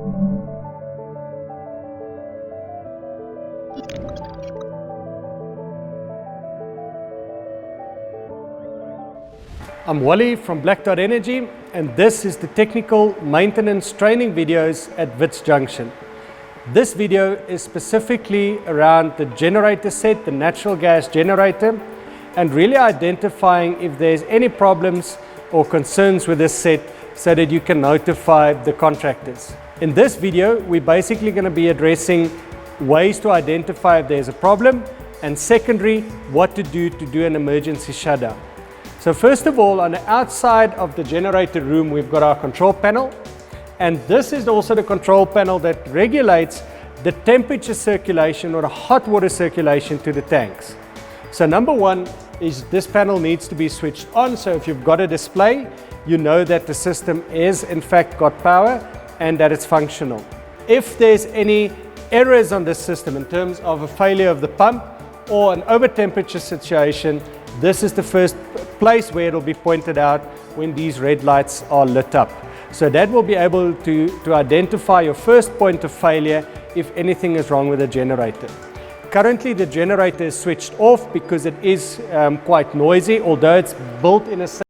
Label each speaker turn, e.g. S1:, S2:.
S1: I'm Wally from Black Dot Energy, and this is the technical maintenance training videos at WITS Junction. This video is specifically around the generator set, the natural gas generator, and really identifying if there's any problems or concerns with this set so that you can notify the contractors. In this video, we're basically going to be addressing ways to identify if there's a problem, and secondary, what to do an emergency shutdown. So first of all, on the outside of the generator room, we've got our control panel. And this is also the control panel that regulates the temperature circulation or the hot water circulation to the tanks. So number one is this panel needs to be switched on. So if you've got a display, you know that the system is in fact got power and that it's functional. If there's any errors on this system in terms of a failure of the pump or an over temperature situation, this is the first place where it will be pointed out when these red lights are lit up. So that will be able to identify your first point of failure if anything is wrong with the generator. Currently the generator is switched off because it is quite noisy, although it's built in a